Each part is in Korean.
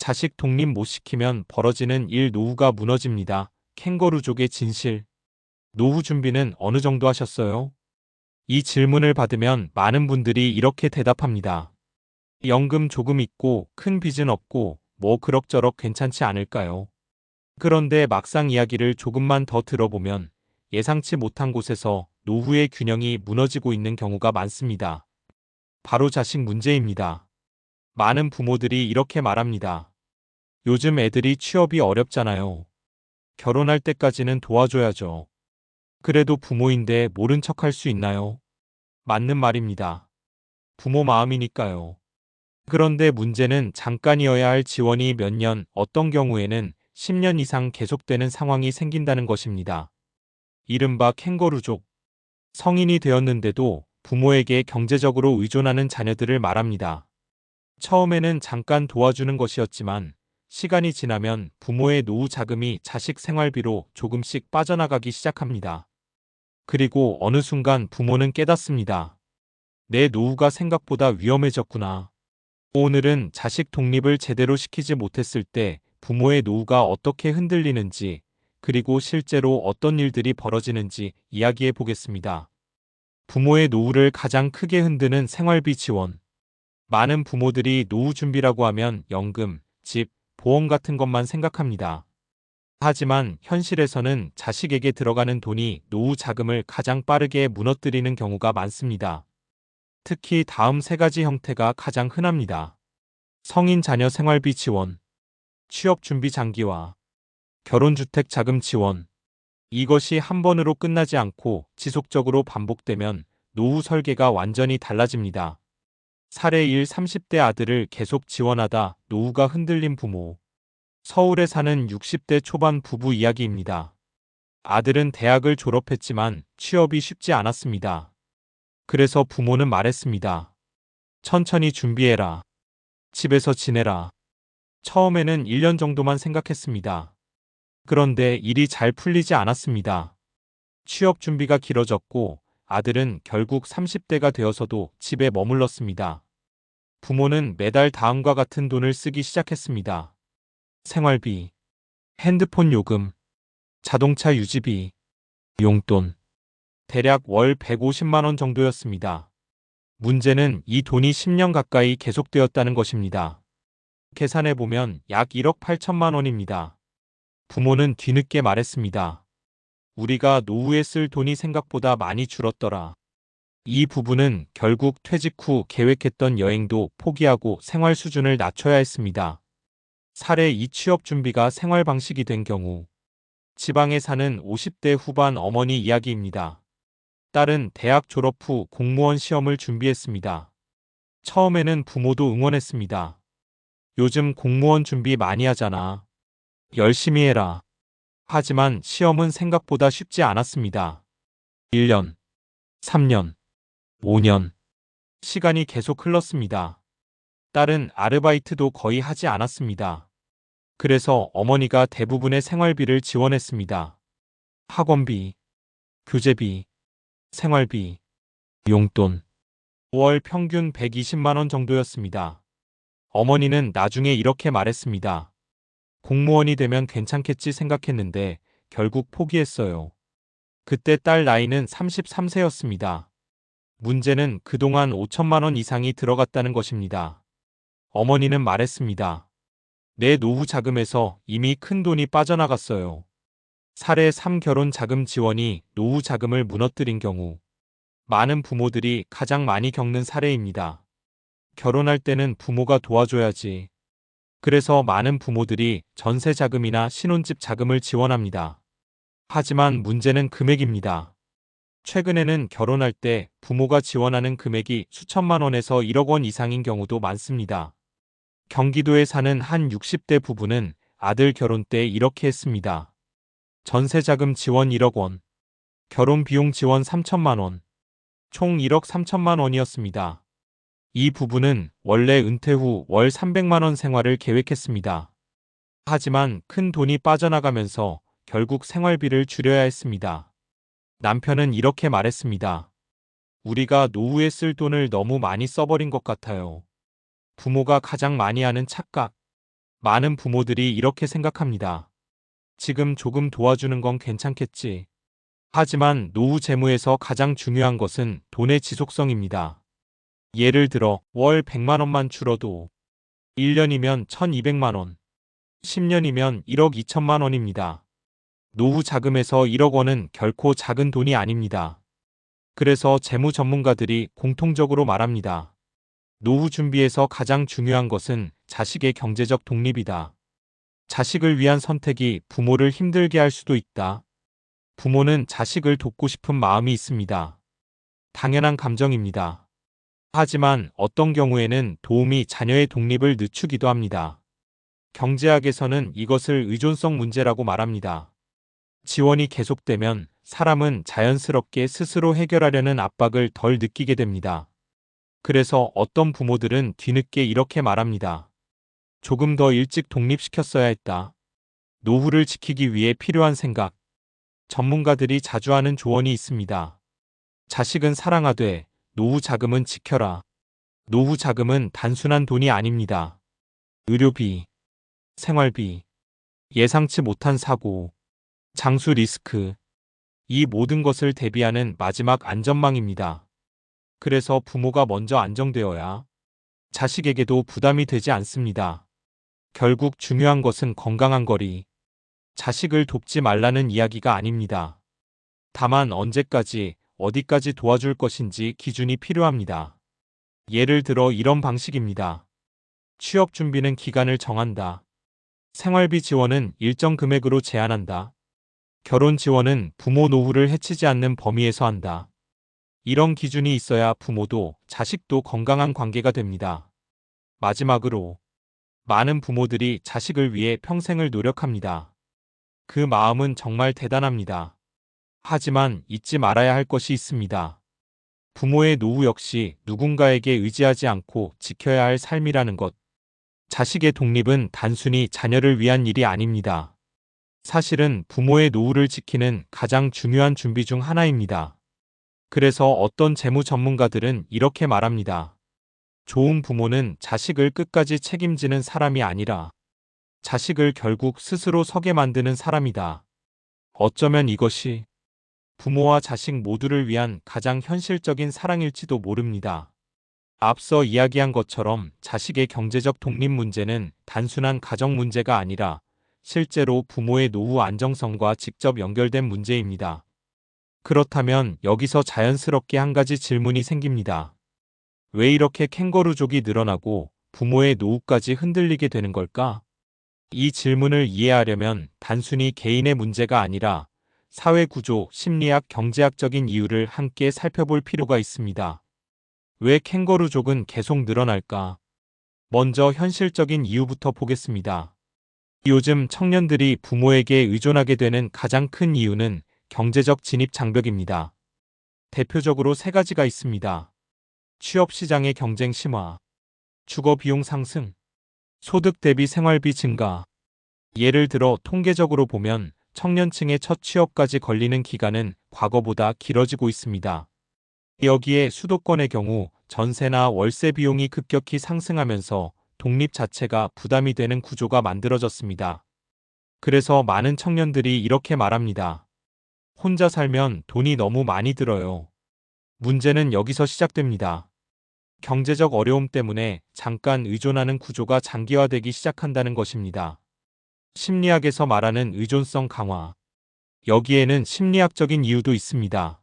자식 독립 못 시키면 벌어지는 일 노후가 무너집니다. 캥거루족의 진실. 노후 준비는 어느 정도 하셨어요? 이 질문을 받으면 많은 분들이 이렇게 대답합니다. 연금 조금 있고 큰 빚은 없고 뭐 그럭저럭 괜찮지 않을까요? 그런데 막상 이야기를 조금만 더 들어보면 예상치 못한 곳에서 노후의 균형이 무너지고 있는 경우가 많습니다. 바로 자식 문제입니다. 많은 부모들이 이렇게 말합니다. 요즘 애들이 취업이 어렵잖아요. 결혼할 때까지는 도와줘야죠. 그래도 부모인데 모른 척할 수 있나요? 맞는 말입니다. 부모 마음이니까요. 그런데 문제는 잠깐이어야 할 지원이 몇 년, 어떤 경우에는 10년 이상 계속되는 상황이 생긴다는 것입니다. 이른바 캥거루족. 성인이 되었는데도 부모에게 경제적으로 의존하는 자녀들을 말합니다. 처음에는 잠깐 도와주는 것이었지만 시간이 지나면 부모의 노후 자금이 자식 생활비로 조금씩 빠져나가기 시작합니다. 그리고 어느 순간 부모는 깨닫습니다. 내 노후가 생각보다 위험해졌구나. 오늘은 자식 독립을 제대로 시키지 못했을 때 부모의 노후가 어떻게 흔들리는지, 그리고 실제로 어떤 일들이 벌어지는지 이야기해 보겠습니다. 부모의 노후를 가장 크게 흔드는 생활비 지원. 많은 부모들이 노후 준비라고 하면 연금, 집, 보험 같은 것만 생각합니다. 하지만 현실에서는 자식에게 들어가는 돈이 노후 자금을 가장 빠르게 무너뜨리는 경우가 많습니다. 특히 다음 세 가지 형태가 가장 흔합니다. 성인 자녀 생활비 지원, 취업 준비 장기화, 결혼주택 자금 지원. 이것이 한 번으로 끝나지 않고 지속적으로 반복되면 노후 설계가 완전히 달라집니다. 사례 1. 30대 아들을 계속 지원하다 노후가 흔들린 부모. 서울에 사는 60대 초반 부부 이야기입니다. 아들은 대학을 졸업했지만 취업이 쉽지 않았습니다. 그래서 부모는 말했습니다. 천천히 준비해라. 집에서 지내라. 처음에는 1년 정도만 생각했습니다. 그런데 일이 잘 풀리지 않았습니다. 취업 준비가 길어졌고 아들은 결국 30대가 되어서도 집에 머물렀습니다. 부모는 매달 다음과 같은 돈을 쓰기 시작했습니다. 생활비, 핸드폰 요금, 자동차 유지비, 용돈. 대략 월 150만 원 정도였습니다. 문제는 이 돈이 10년 가까이 계속되었다는 것입니다. 계산해보면 약 1억 8천만 원입니다. 부모는 뒤늦게 말했습니다. 우리가 노후에 쓸 돈이 생각보다 많이 줄었더라. 이 부부는 결국 퇴직 후 계획했던 여행도 포기하고 생활 수준을 낮춰야 했습니다. 사례 2. 취업 준비가 생활 방식이 된 경우. 지방에 사는 50대 후반 어머니 이야기입니다. 딸은 대학 졸업 후 공무원 시험을 준비했습니다. 처음에는 부모도 응원했습니다. 요즘 공무원 준비 많이 하잖아. 열심히 해라. 하지만 시험은 생각보다 쉽지 않았습니다. 1년, 3년, 5년. 시간이 계속 흘렀습니다. 딸은 아르바이트도 거의 하지 않았습니다. 그래서 어머니가 대부분의 생활비를 지원했습니다. 학원비, 교재비, 생활비, 용돈. 월 평균 120만 원 정도였습니다. 어머니는 나중에 이렇게 말했습니다. 공무원이 되면 괜찮겠지 생각했는데 결국 포기했어요. 그때 딸 나이는 33세였습니다. 문제는 그동안 5천만 원 이상이 들어갔다는 것입니다. 어머니는 말했습니다. 내 노후 자금에서 이미 큰 돈이 빠져나갔어요. 사례 3. 결혼 자금 지원이 노후 자금을 무너뜨린 경우. 많은 부모들이 가장 많이 겪는 사례입니다. 결혼할 때는 부모가 도와줘야지. 그래서 많은 부모들이 전세 자금이나 신혼집 자금을 지원합니다. 하지만 문제는 금액입니다. 최근에는 결혼할 때 부모가 지원하는 금액이 수천만 원에서 1억 원 이상인 경우도 많습니다. 경기도에 사는 한 60대 부부는 아들 결혼 때 이렇게 했습니다. 전세 자금 지원 1억 원, 결혼 비용 지원 3천만 원, 총 1억 3천만 원이었습니다. 이 부부는 원래 은퇴 후 월 300만 원 생활을 계획했습니다. 하지만 큰 돈이 빠져나가면서 결국 생활비를 줄여야 했습니다. 남편은 이렇게 말했습니다. 우리가 노후에 쓸 돈을 너무 많이 써버린 것 같아요. 부모가 가장 많이 하는 착각. 많은 부모들이 이렇게 생각합니다. 지금 조금 도와주는 건 괜찮겠지. 하지만 노후 재무에서 가장 중요한 것은 돈의 지속성입니다. 예를 들어 월 100만 원만 줄어도 1년이면 1200만 원, 10년이면 1억 2천만 원입니다. 노후 자금에서 1억 원은 결코 작은 돈이 아닙니다. 그래서 재무 전문가들이 공통적으로 말합니다. 노후 준비에서 가장 중요한 것은 자식의 경제적 독립이다. 자식을 위한 선택이 부모를 힘들게 할 수도 있다. 부모는 자식을 돕고 싶은 마음이 있습니다. 당연한 감정입니다. 하지만 어떤 경우에는 도움이 자녀의 독립을 늦추기도 합니다. 경제학에서는 이것을 의존성 문제라고 말합니다. 지원이 계속되면 사람은 자연스럽게 스스로 해결하려는 압박을 덜 느끼게 됩니다. 그래서 어떤 부모들은 뒤늦게 이렇게 말합니다. 조금 더 일찍 독립시켰어야 했다. 노후를 지키기 위해 필요한 생각. 전문가들이 자주 하는 조언이 있습니다. 자식은 사랑하되 노후 자금은 지켜라. 노후 자금은 단순한 돈이 아닙니다. 의료비, 생활비, 예상치 못한 사고, 장수 리스크. 이 모든 것을 대비하는 마지막 안전망입니다. 그래서 부모가 먼저 안정되어야 자식에게도 부담이 되지 않습니다. 결국 중요한 것은 건강한 거리. 자식을 돕지 말라는 이야기가 아닙니다. 다만 언제까지, 어디까지 도와줄 것인지 기준이 필요합니다. 예를 들어 이런 방식입니다. 취업 준비는 기간을 정한다. 생활비 지원은 일정 금액으로 제한한다. 결혼 지원은 부모 노후를 해치지 않는 범위에서 한다. 이런 기준이 있어야 부모도 자식도 건강한 관계가 됩니다. 마지막으로, 많은 부모들이 자식을 위해 평생을 노력합니다. 그 마음은 정말 대단합니다. 하지만 잊지 말아야 할 것이 있습니다. 부모의 노후 역시 누군가에게 의지하지 않고 지켜야 할 삶이라는 것. 자식의 독립은 단순히 자녀를 위한 일이 아닙니다. 사실은 부모의 노후를 지키는 가장 중요한 준비 중 하나입니다. 그래서 어떤 재무 전문가들은 이렇게 말합니다. 좋은 부모는 자식을 끝까지 책임지는 사람이 아니라 자식을 결국 스스로 서게 만드는 사람이다. 어쩌면 이것이 부모와 자식 모두를 위한 가장 현실적인 사랑일지도 모릅니다. 앞서 이야기한 것처럼 자식의 경제적 독립 문제는 단순한 가정 문제가 아니라 실제로 부모의 노후 안정성과 직접 연결된 문제입니다. 그렇다면 여기서 자연스럽게 한 가지 질문이 생깁니다. 왜 이렇게 캥거루족이 늘어나고 부모의 노후까지 흔들리게 되는 걸까? 이 질문을 이해하려면 단순히 개인의 문제가 아니라 사회 구조, 심리학, 경제학적인 이유를 함께 살펴볼 필요가 있습니다. 왜 캥거루족은 계속 늘어날까? 먼저 현실적인 이유부터 보겠습니다. 요즘 청년들이 부모에게 의존하게 되는 가장 큰 이유는 경제적 진입 장벽입니다. 대표적으로 세 가지가 있습니다. 취업 시장의 경쟁 심화, 주거 비용 상승, 소득 대비 생활비 증가. 예를 들어 통계적으로 보면 청년층의 첫 취업까지 걸리는 기간은 과거보다 길어지고 있습니다. 여기에 수도권의 경우 전세나 월세 비용이 급격히 상승하면서 독립 자체가 부담이 되는 구조가 만들어졌습니다. 그래서 많은 청년들이 이렇게 말합니다. 혼자 살면 돈이 너무 많이 들어요. 문제는 여기서 시작됩니다. 경제적 어려움 때문에 잠깐 의존하는 구조가 장기화되기 시작한다는 것입니다. 심리학에서 말하는 의존성 강화. 여기에는 심리학적인 이유도 있습니다.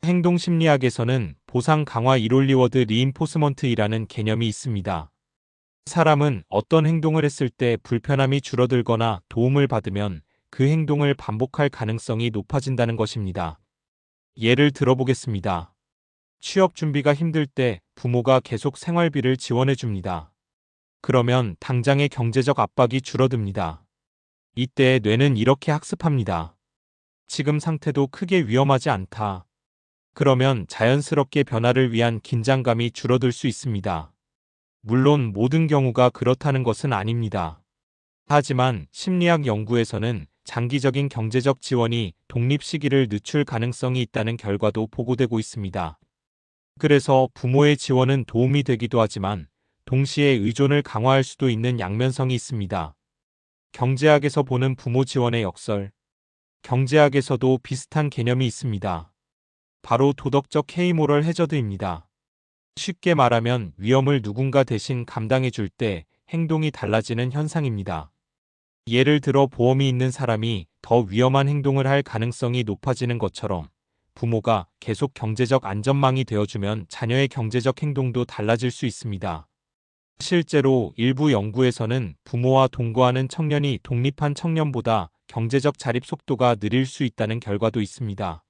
행동심리학에서는 보상 강화 이롤리워드 리인포스먼트이라는 개념이 있습니다. 사람은 어떤 행동을 했을 때 불편함이 줄어들거나 도움을 받으면 그 행동을 반복할 가능성이 높아진다는 것입니다. 예를 들어보겠습니다. 취업 준비가 힘들 때 부모가 계속 생활비를 지원해 줍니다. 그러면 당장의 경제적 압박이 줄어듭니다. 이때 뇌는 이렇게 학습합니다. 지금 상태도 크게 위험하지 않다. 그러면 자연스럽게 변화를 위한 긴장감이 줄어들 수 있습니다. 물론 모든 경우가 그렇다는 것은 아닙니다. 하지만 심리학 연구에서는 장기적인 경제적 지원이 독립 시기를 늦출 가능성이 있다는 결과도 보고되고 있습니다. 그래서 부모의 지원은 도움이 되기도 하지만 동시에 의존을 강화할 수도 있는 양면성이 있습니다. 경제학에서 보는 부모 지원의 역설. 경제학에서도 비슷한 개념이 있습니다. 바로 도덕적 헤이모럴 해저드입니다. 쉽게 말하면 위험을 누군가 대신 감당해 줄 때 행동이 달라지는 현상입니다. 예를 들어 보험이 있는 사람이 더 위험한 행동을 할 가능성이 높아지는 것처럼 부모가 계속 경제적 안전망이 되어주면 자녀의 경제적 행동도 달라질 수 있습니다. 실제로 일부 연구에서는 부모와 동거하는 청년이 독립한 청년보다 경제적 자립 속도가 느릴 수 있다는 결과도 있습니다.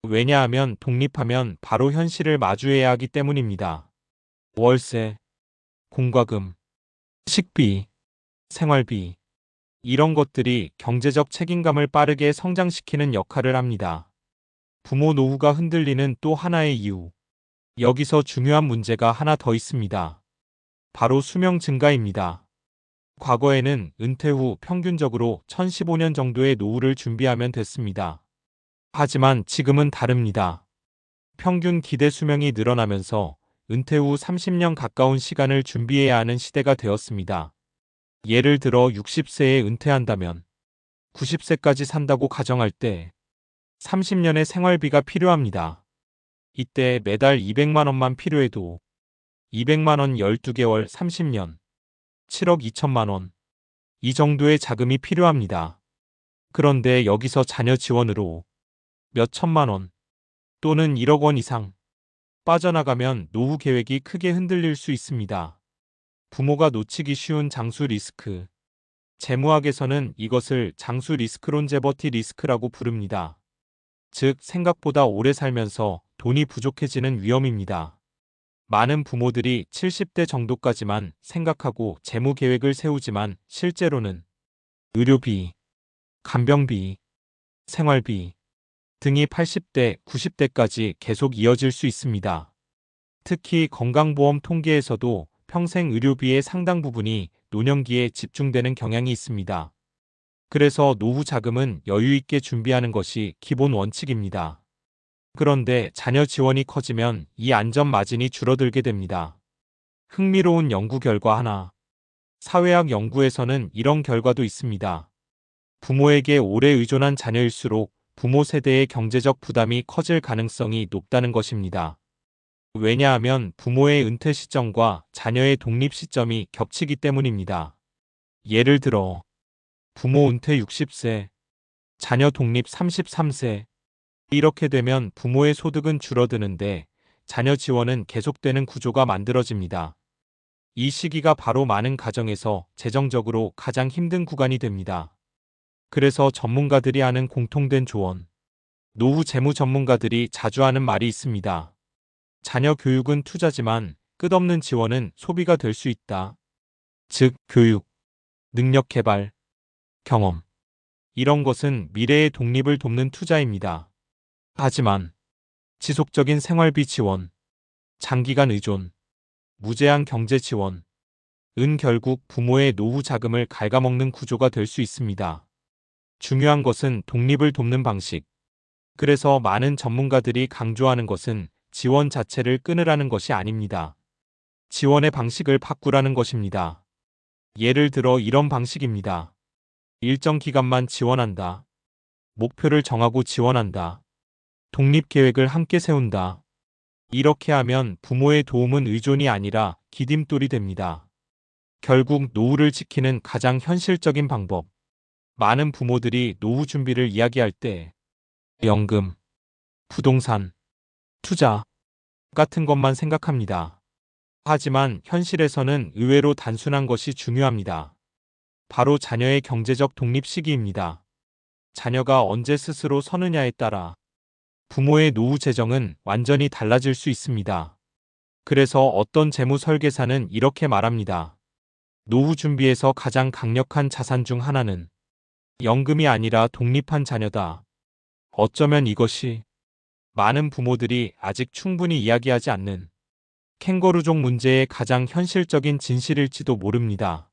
왜냐하면 독립하면 바로 현실을 마주해야 하기 때문입니다. 월세, 공과금, 식비, 생활비. 이런 것들이 경제적 책임감을 빠르게 성장시키는 역할을 합니다. 부모 노후가 흔들리는 또 하나의 이유. 여기서 중요한 문제가 하나 더 있습니다. 바로 수명 증가입니다. 과거에는 은퇴 후 평균적으로 1015년 정도의 노후를 준비하면 됐습니다. 하지만 지금은 다릅니다. 평균 기대 수명이 늘어나면서 은퇴 후 30년 가까운 시간을 준비해야 하는 시대가 되었습니다. 예를 들어 60세에 은퇴한다면 90세까지 산다고 가정할 때 30년의 생활비가 필요합니다. 이때 매달 200만 원만 필요해도 200만 원 12개월 30년 7억 2천만 원. 이 정도의 자금이 필요합니다. 그런데 여기서 자녀 지원으로 몇 천만 원 또는 1억 원 이상 빠져나가면 노후 계획이 크게 흔들릴 수 있습니다. 부모가 놓치기 쉬운 장수 리스크. 재무학에서는 이것을 장수 리스크 론제버티 리스크라고 부릅니다. 즉, 생각보다 오래 살면서 돈이 부족해지는 위험입니다. 많은 부모들이 70대 정도까지만 생각하고 재무 계획을 세우지만 실제로는 의료비, 간병비, 생활비 등이 80대, 90대까지 계속 이어질 수 있습니다. 특히 건강보험 통계에서도 평생 의료비의 상당 부분이 노년기에 집중되는 경향이 있습니다. 그래서 노후 자금은 여유 있게 준비하는 것이 기본 원칙입니다. 그런데 자녀 지원이 커지면 이 안전 마진이 줄어들게 됩니다. 흥미로운 연구 결과 하나. 사회학 연구에서는 이런 결과도 있습니다. 부모에게 오래 의존한 자녀일수록 부모 세대의 경제적 부담이 커질 가능성이 높다는 것입니다. 왜냐하면 부모의 은퇴 시점과 자녀의 독립 시점이 겹치기 때문입니다. 예를 들어 부모 은퇴 60세, 자녀 독립 33세. 이렇게 되면 부모의 소득은 줄어드는데 자녀 지원은 계속되는 구조가 만들어집니다. 이 시기가 바로 많은 가정에서 재정적으로 가장 힘든 구간이 됩니다. 그래서 전문가들이 하는 공통된 조언. 노후 재무 전문가들이 자주 하는 말이 있습니다. 자녀 교육은 투자지만 끝없는 지원은 소비가 될 수 있다. 즉, 교육, 능력 개발, 경험. 이런 것은 미래의 독립을 돕는 투자입니다. 하지만 지속적인 생활비 지원, 장기간 의존, 무제한 경제 지원, 은 결국 부모의 노후 자금을 갉아먹는 구조가 될 수 있습니다. 중요한 것은 독립을 돕는 방식. 그래서 많은 전문가들이 강조하는 것은 지원 자체를 끊으라는 것이 아닙니다. 지원의 방식을 바꾸라는 것입니다. 예를 들어 이런 방식입니다. 일정 기간만 지원한다. 목표를 정하고 지원한다. 독립계획을 함께 세운다. 이렇게 하면 부모의 도움은 의존이 아니라 디딤돌이 됩니다. 결국 노후를 지키는 가장 현실적인 방법. 많은 부모들이 노후 준비를 이야기할 때 연금, 부동산, 투자 같은 것만 생각합니다. 하지만 현실에서는 의외로 단순한 것이 중요합니다. 바로 자녀의 경제적 독립 시기입니다. 자녀가 언제 스스로 서느냐에 따라 부모의 노후 재정은 완전히 달라질 수 있습니다. 그래서 어떤 재무 설계사는 이렇게 말합니다. 노후 준비에서 가장 강력한 자산 중 하나는 연금이 아니라 독립한 자녀다. 어쩌면 이것이 많은 부모들이 아직 충분히 이야기하지 않는 캥거루족 문제의 가장 현실적인 진실일지도 모릅니다.